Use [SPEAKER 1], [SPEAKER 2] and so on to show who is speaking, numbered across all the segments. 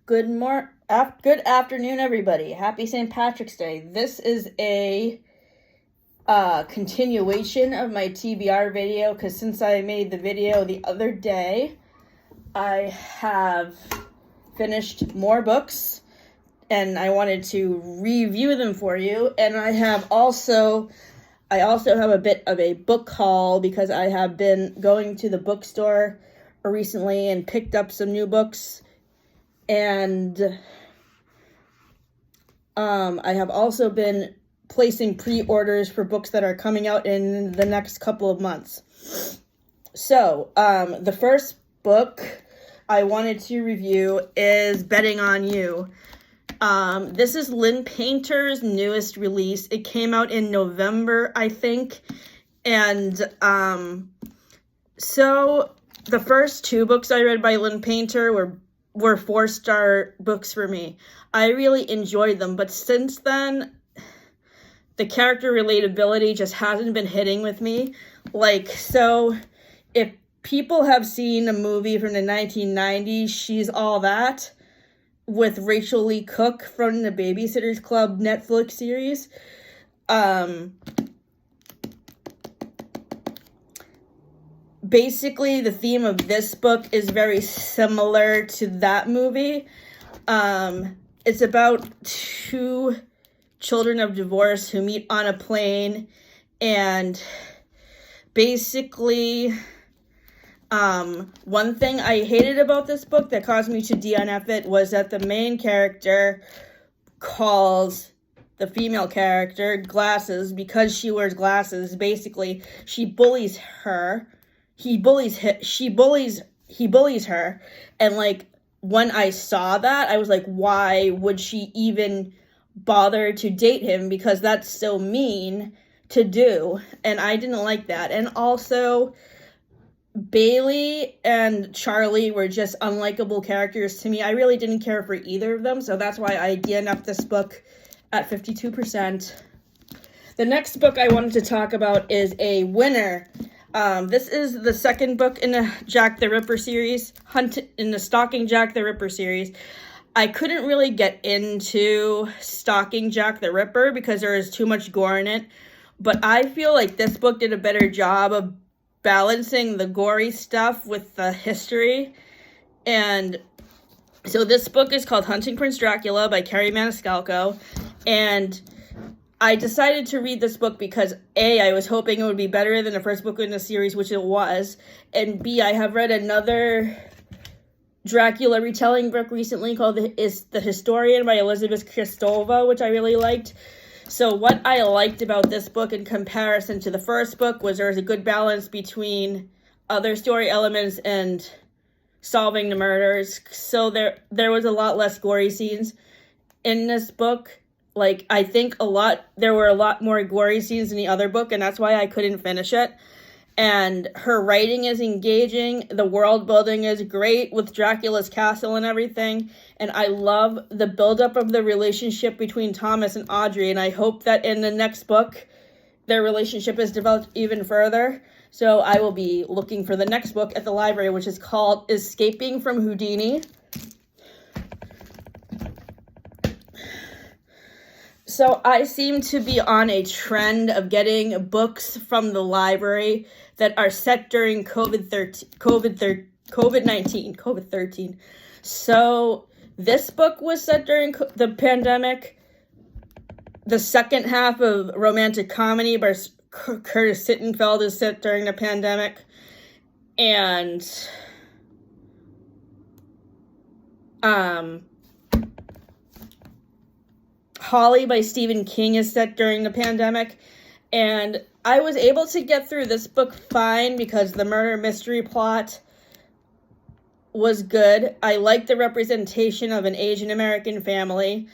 [SPEAKER 1] Good afternoon, everybody. Happy St. Patrick's Day. This is a continuation of my TBR video, because since I made the video the other day, I have finished more books, and I wanted to review them for you. And I also have a bit of a book haul, because I have been going to the bookstore recently and picked up some new books. And I have also been placing pre-orders for books that are coming out in the next couple of months. So, the first book I wanted to review is Betting on You. This is Lynn Painter's newest release. It came out in November, I think. And so the first two books I read by Lynn Painter were 4-star books for me. I really enjoyed them, but since then, the character relatability just hasn't been hitting with me. So if people have seen a movie from the 1990s, She's All That, with Rachel Lee Cook from the Babysitter's Club Netflix series, basically, the theme of this book is very similar to that movie. It's about two children of divorce who meet on a plane, and basically, one thing I hated about this book that caused me to DNF it was that the main character calls the female character Glasses because she wears glasses. Basically, she bullies her. He bullies her, and when I saw that, I was like, why would she even bother to date him, because that's so mean to do, and I didn't like that. And also, Bailey and Charlie were just unlikable characters to me. I really didn't care for either of them, so that's why I DNF'd this book at 52%. The next book I wanted to talk about is a winner. This is the second book in the Jack the Ripper series, in the Stalking Jack the Ripper series. I couldn't really get into Stalking Jack the Ripper because there is too much gore in it, but I feel like this book did a better job of balancing the gory stuff with the history. And so this book is called Hunting Prince Dracula by Kerri Maniscalco, and I decided to read this book because A, I was hoping it would be better than the first book in the series, which it was, and B, I have read another Dracula retelling book recently called The Historian by Elizabeth Kristova, which I really liked. So what I liked about this book in comparison to the first book was there was a good balance between other story elements and solving the murders. So there was a lot less gory scenes in this book. I think there were a lot more gory scenes in the other book, and that's why I couldn't finish it. And her writing is engaging. The world building is great with Dracula's castle and everything. And I love the buildup of the relationship between Thomas and Audrey. And I hope that in the next book, their relationship is developed even further. So I will be looking for the next book at the library, which is called Escaping from Houdini. So I seem to be on a trend of getting books from the library that are set during COVID-19. So this book was set during the pandemic. The second half of Romantic Comedy by Curtis Sittenfeld is set during the pandemic. And Holly by Stephen King is set during the pandemic, and I was able to get through this book fine because the murder mystery plot was good. I liked the representation of an Asian American family,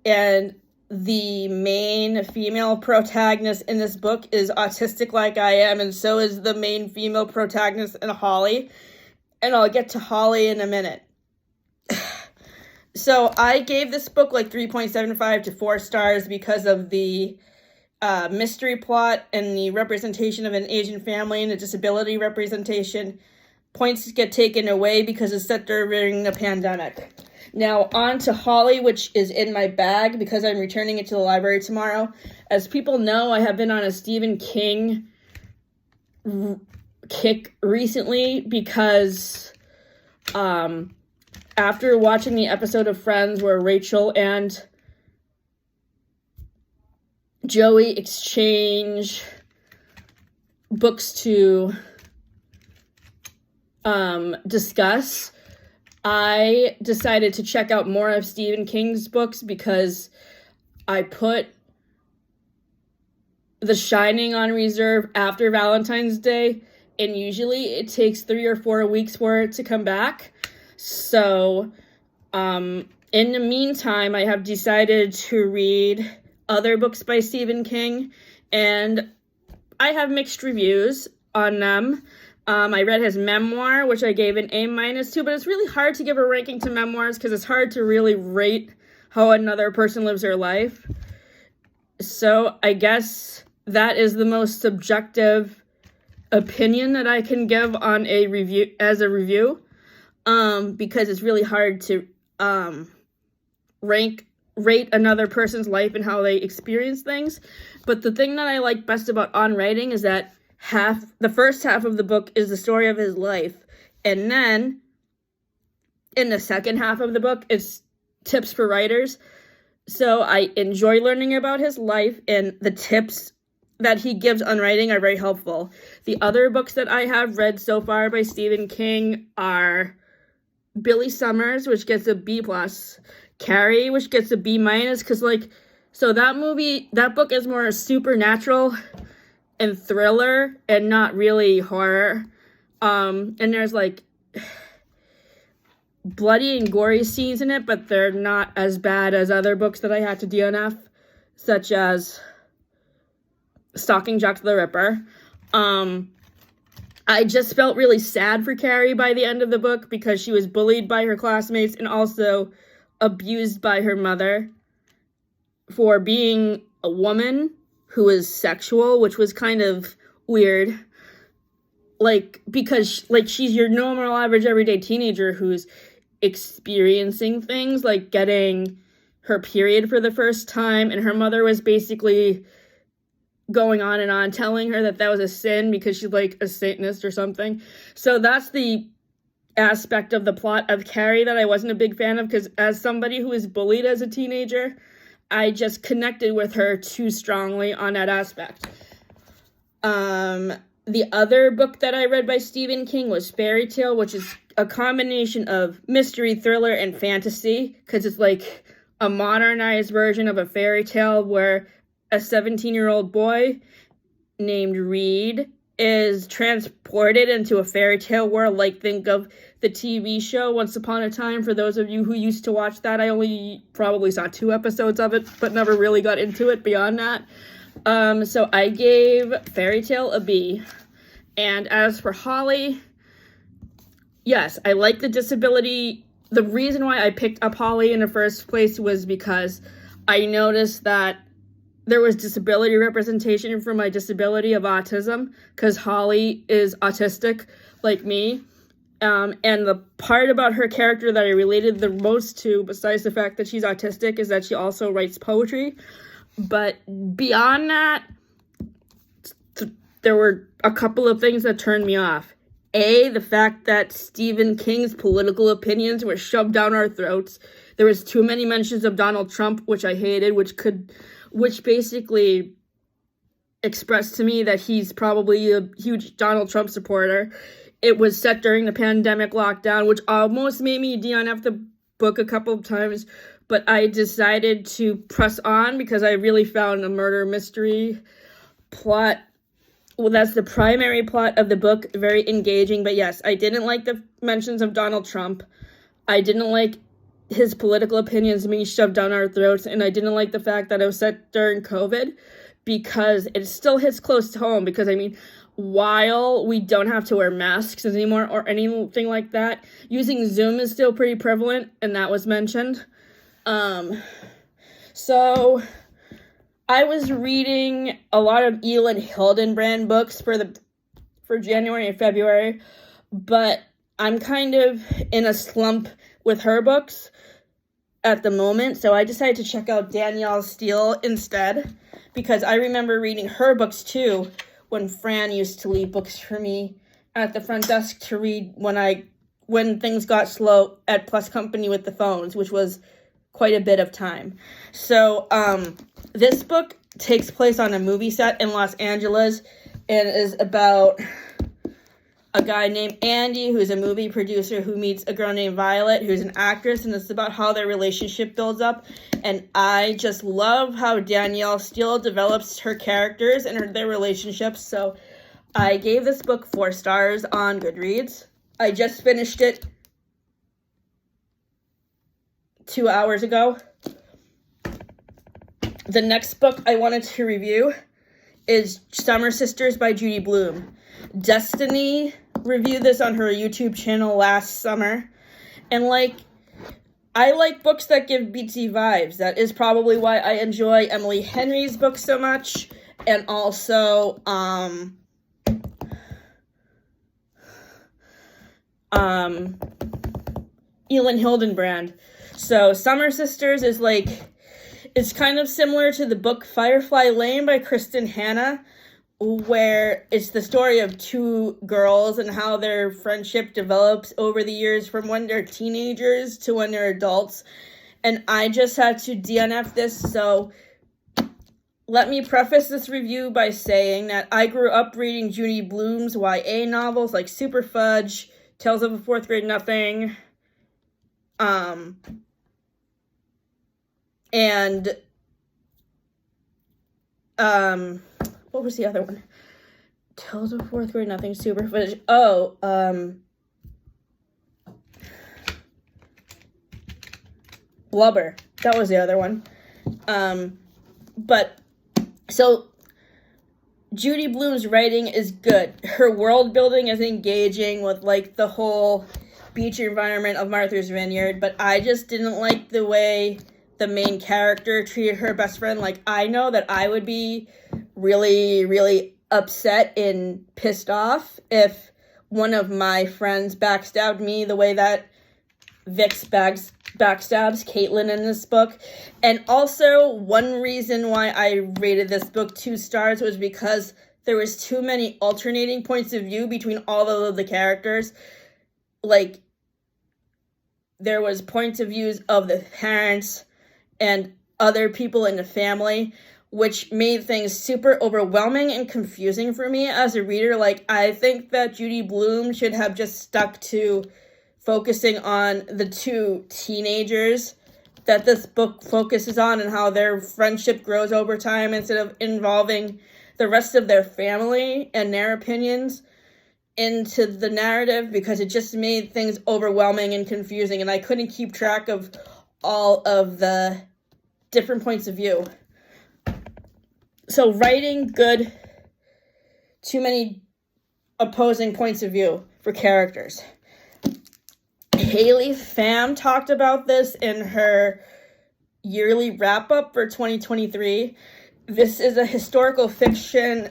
[SPEAKER 1] and the main female protagonist in this book is autistic like I am, and so is the main female protagonist in Holly, and I'll get to Holly in a minute. So I gave this book 3.75 to 4 stars because of the mystery plot and the representation of an Asian family and the disability representation. Points get taken away because it's set during the pandemic. Now on to Holly, which is in my bag because I'm returning it to the library tomorrow. As people know, I have been on a Stephen King kick recently because after watching the episode of Friends where Rachel and Joey exchange books to discuss, I decided to check out more of Stephen King's books because I put The Shining on reserve after Valentine's Day, and usually it takes 3 or 4 weeks for it to come back. So, in the meantime, I have decided to read other books by Stephen King, and I have mixed reviews on them. I read his memoir, which I gave an A- to, but it's really hard to give a ranking to memoirs because it's hard to really rate how another person lives their life. So I guess that is the most subjective opinion that I can give on a review because it's really hard to rate another person's life and how they experience things. But the thing that I like best about On Writing is that the first half of the book is the story of his life, and then in the second half of the book is tips for writers. So I enjoy learning about his life, and the tips that he gives on writing are very helpful. The other books that I have read so far by Stephen King are Billy Summers, which gets a B+, Kerri, which gets a B-, because so that book is more supernatural and thriller and not really horror. And there's bloody and gory scenes in it, but they're not as bad as other books that I had to DNF, such as Stalking Jack the Ripper. I just felt really sad for Kerri by the end of the book because she was bullied by her classmates and also abused by her mother for being a woman who is sexual, which was kind of weird. Because she's your normal, average, everyday teenager who's experiencing things like getting her period for the first time, and her mother was basically going on and on telling her that was a sin because she's a Satanist or something. So that's the aspect of the plot of Kerri that I wasn't a big fan of, because as somebody who was bullied as a teenager, I just connected with her too strongly on that aspect. The other book that I read by Stephen King was Fairy Tale, which is a combination of mystery, thriller, and fantasy, because it's a modernized version of a fairy tale where a 17-year-old boy named Reed is transported into a fairy tale world. Think of the TV show Once Upon a Time. For those of you who used to watch that, I only probably saw 2 episodes of it, but never really got into it beyond that. So I gave Fairy Tale a B. And as for Holly, yes, I like the disability. The reason why I picked up Holly in the first place was because I noticed that there was disability representation for my disability of autism, because Holly is autistic like me. And the part about her character that I related the most to, besides the fact that she's autistic, is that she also writes poetry. But beyond that, there were a couple of things that turned me off. A, the fact that Stephen King's political opinions were shoved down our throats. There was too many mentions of Donald Trump, which I hated, which basically expressed to me that he's probably a huge Donald Trump supporter. It was set during the pandemic lockdown, which almost made me DNF the book a couple of times, but I decided to press on because I really found a murder mystery plot. Well, that's the primary plot of the book, very engaging. But yes, I didn't like the mentions of Donald Trump. I didn't like his political opinions being shoved down our throats, and I didn't like the fact that it was set during COVID, because it still hits close to home. Because, while we don't have to wear masks anymore or anything like that, using Zoom is still pretty prevalent, and that was mentioned. So I was reading a lot of Elin Hildenbrand books for January and February, but I'm kind of in a slump with her books. at the moment, so I decided to check out Danielle Steele instead, because I remember reading her books too when Fran used to leave books for me at the front desk to read when things got slow at Plus Company with the phones, which was quite a bit of time. So this book takes place on a movie set in Los Angeles and is about a guy named Andy, who's a movie producer, who meets a girl named Violet, who's an actress, and it's about how their relationship builds up. And I just love how Danielle Steele develops her characters and their relationships. So I gave this book 4 stars on Goodreads. I just finished it 2 hours ago. The next book I wanted to review is Summer Sisters by Judy Blume. Destiny reviewed this on her YouTube channel last summer, and I like books that give beatsy vibes. That is probably why I enjoy Emily Henry's books so much, and also Elin Hildenbrand. So Summer Sisters is it's kind of similar to the book Firefly Lane by Kristen Hanna, where it's the story of 2 girls and how their friendship develops over the years from when they're teenagers to when they're adults. And I just had to DNF this, so let me preface this review by saying that I grew up reading Judy Blume's YA novels like Super Fudge, Tales of a Fourth Grade Nothing, and what was the other one? Tales of Fourth Grade Nothing, Super Fudge. Blubber. That was the other one. So Judy Blume's writing is good. Her world building is engaging with the whole beach environment of Martha's Vineyard, but I just didn't like the way the main character treated her best friend. I know that I would be really, really upset and pissed off if one of my friends backstabbed me the way that Vix backstabs Caitlin in this book. And also, one reason why I rated this book 2 stars was because there was too many alternating points of view between all of the characters. There was points of views of the parents and other people in the family, which made things super overwhelming and confusing for me as a reader. I think that Judy Blume should have just stuck to focusing on the 2 teenagers that this book focuses on and how their friendship grows over time, instead of involving the rest of their family and their opinions into the narrative, because it just made things overwhelming and confusing, and I couldn't keep track of all of the different points of view. So writing good, too many opposing points of view for characters. Haley Pham talked about this in her yearly wrap-up for 2023. This is a historical fiction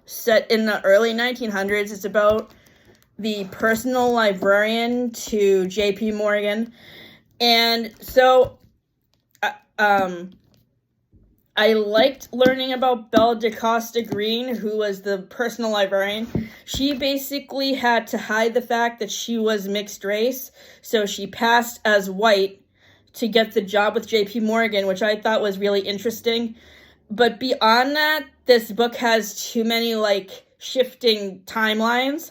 [SPEAKER 1] set in the early 1900s. It's about the personal librarian to J.P. Morgan. And so I liked learning about Belle DeCosta Green, who was the personal librarian. She basically had to hide the fact that she was mixed race, so she passed as white to get the job with J.P. Morgan, which I thought was really interesting. But beyond that, this book has too many, shifting timelines,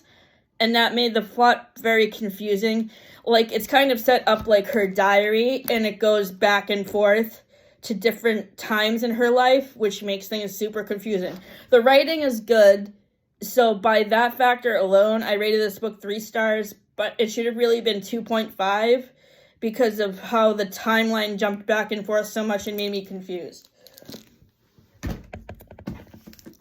[SPEAKER 1] and that made the plot very confusing. It's kind of set up like her diary, and it goes back and forth to different times in her life, which makes things super confusing. The writing is good, so by that factor alone, I rated this book 3 stars, but it should have really been 2.5 because of how the timeline jumped back and forth so much and made me confused.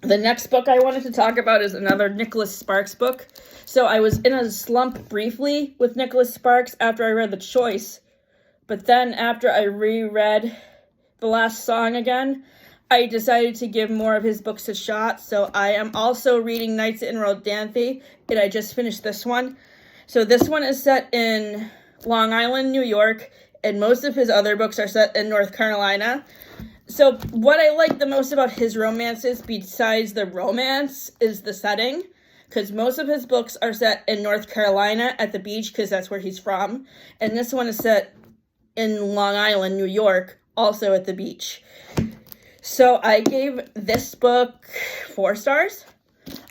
[SPEAKER 1] The next book I wanted to talk about is another Nicholas Sparks book. So I was in a slump briefly with Nicholas Sparks after I read The Choice, but then after I reread The Last Song again, I decided to give more of his books a shot. So I am also reading Nights in Rodanthe, and I just finished this one. So this one is set in Long Island, New York, and most of his other books are set in North Carolina. So what I like the most about his romances, besides the romance, is the setting. Because most of his books are set in North Carolina at the beach, because that's where he's from. And this one is set in Long Island, New York, also at the beach. So I gave this book 4 stars.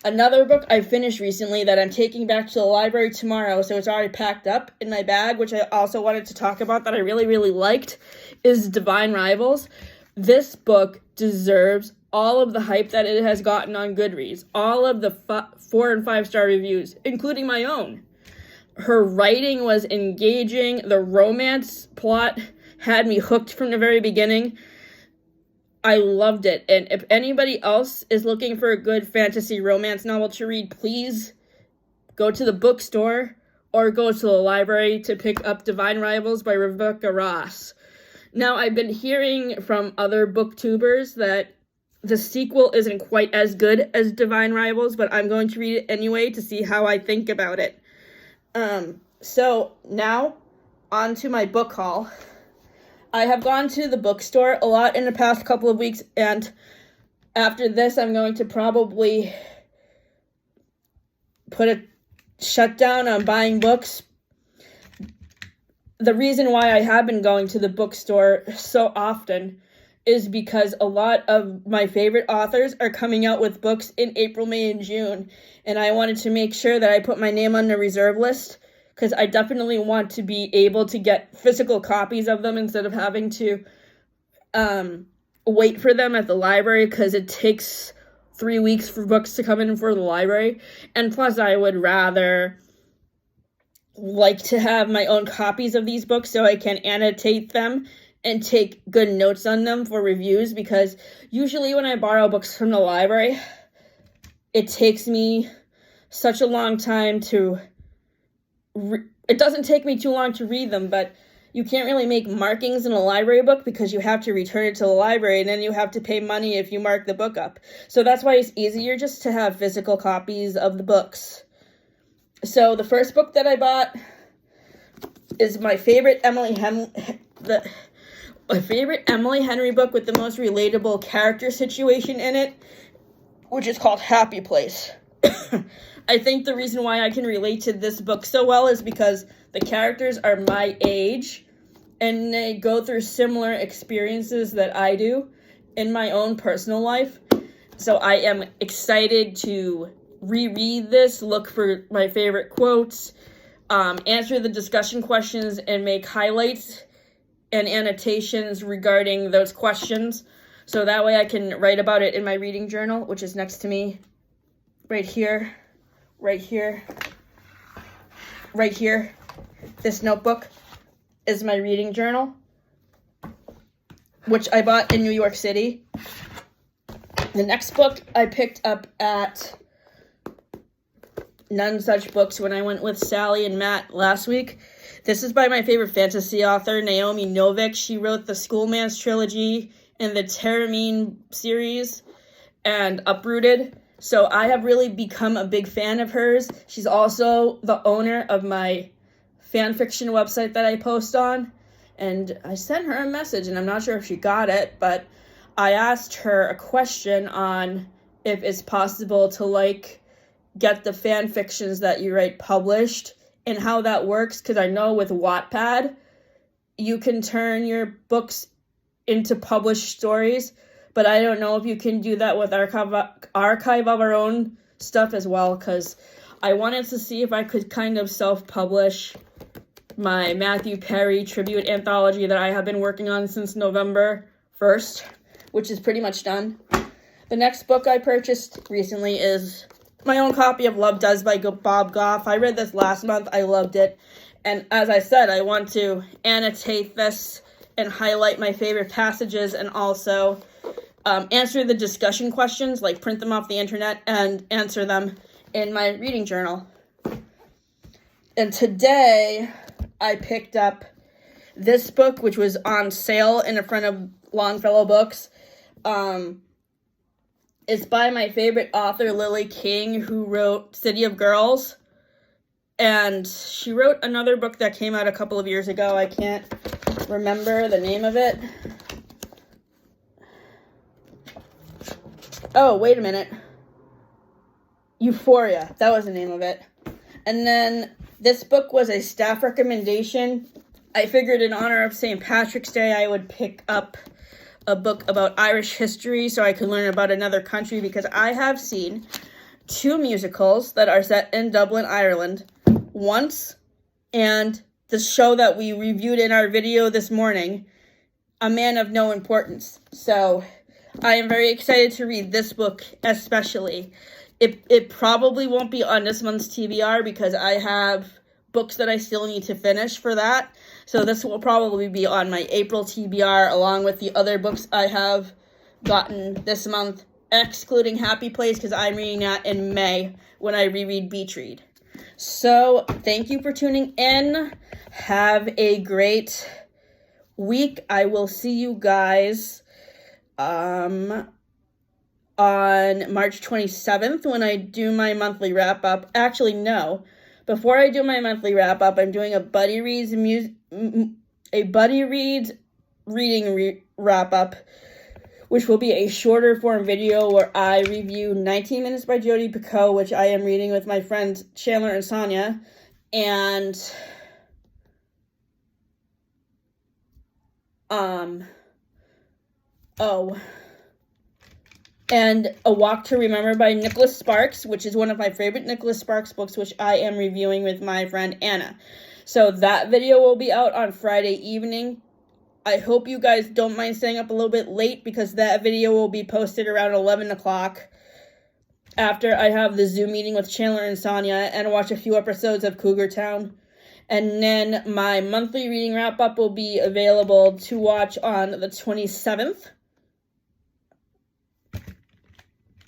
[SPEAKER 1] Another book I finished recently that I'm taking back to the library tomorrow, so it's already packed up in my bag, which I also wanted to talk about that I really, really liked, is Divine Rivals. This book deserves all of the hype that it has gotten on Goodreads, all of the 4 and 5 star reviews, including my own. Her writing was engaging. The romance plot had me hooked from the very beginning. I loved it. And if anybody else is looking for a good fantasy romance novel to read, please go to the bookstore or go to the library to pick up Divine Rivals by Rebecca Ross. Now, I've been hearing from other booktubers that the sequel isn't quite as good as Divine Rivals, but I'm going to read it anyway to see how I think about it. So now, on to my book haul. I have gone to the bookstore a lot in the past couple of weeks, and after this, I'm going to probably put a shutdown on buying books. The reason why I have been going to the bookstore so often is because a lot of my favorite authors are coming out with books in April, May, and June, and I wanted to make sure that I put my name on the reserve list, because I definitely want to be able to get physical copies of them instead of having to wait for them at the library, because it takes 3 weeks for books to come in for the library. And plus, I would rather like to have my own copies of these books so I can annotate them and take good notes on them for reviews, because usually when I borrow books from the library, it takes me such a long time to it doesn't take me too long to read them, but you can't really make markings in a library book because you have to return it to the library, and then you have to pay money if you mark the book up. So that's why it's easier just to have physical copies of the books. So the first book that I bought is my favorite Emily Henry book with the most relatable character situation in it, which is called Happy Place. I think the reason why I can relate to this book so well is because the characters are my age and they go through similar experiences that I do in my own personal life. So I am excited to reread this, look for my favorite quotes, answer the discussion questions, and make highlights and annotations regarding those questions. So that way I can write about it in my reading journal, which is next to me, right here. Right here. This notebook is my reading journal, which I bought in New York City. The next book I picked up at None Such Books when I went with Sally and Matt last week. This is by my favorite fantasy author, Naomi Novick. She wrote the Schoolman's trilogy and the Terramine series and Uprooted. So I have really become a big fan of hers. She's also the owner of my fan fiction website that I post on. And I sent her a message, and I'm not sure if she got it, but I asked her a question on if it's possible to, get the fan fictions that you write published and how that works. Because I know with Wattpad, you can turn your books into published stories, but I don't know if you can do that with archive of our own stuff as well, because I wanted to see if I could kind of self-publish my Matthew Perry tribute anthology that I have been working on since November 1st, which is pretty much done. The next book I purchased recently is my own copy of Love Does by Bob Goff. I read this last month. I loved it. And as I said, I want to annotate this and highlight my favorite passages, and also answer the discussion questions, print them off the internet and answer them in my reading journal. And today I picked up this book, which was on sale in the front of Longfellow Books. It's by my favorite author, Lily King, who wrote City of Girls. And she wrote another book that came out a couple of years ago. I can't remember the name of it. Oh, wait a minute. Euphoria. That was the name of it. And then this book was a staff recommendation. I figured in honor of St. Patrick's Day, I would pick up a book about Irish history so I could learn about another country, because I have seen 2 musicals that are set in Dublin, Ireland once, and the show that we reviewed in our video this morning, A Man of No Importance. So I am very excited to read this book especially. It probably won't be on this month's TBR because I have books that I still need to finish for that. So this will probably be on my April TBR along with the other books I have gotten this month, excluding Happy Place because I'm reading that in May when I reread Beach Read. So thank you for tuning in. Have a great week. I will see you guys on March 27th when I do my monthly wrap-up. Actually, no. Before I do my monthly wrap-up, I'm doing a Buddy Reads reading wrap-up, which will be a shorter form video where I review 19 Minutes by Jodi Picoult, which I am reading with my friends Chandler and Sonia, and and A Walk to Remember by Nicholas Sparks, which is one of my favorite Nicholas Sparks books, which I am reviewing with my friend Anna. So that video will be out on Friday evening. I hope you guys don't mind staying up a little bit late because that video will be posted around 11 o'clock after I have the Zoom meeting with Chandler and Sonia and watch a few episodes of Cougar Town. And then my monthly reading wrap-up will be available to watch on the 27th.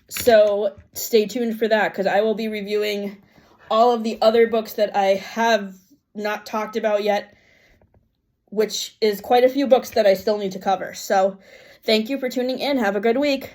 [SPEAKER 1] So stay tuned for that because I will be reviewing all of the other books that I have not talked about yet, which is quite a few books that I still need to cover. So thank you for tuning in. Have a good week.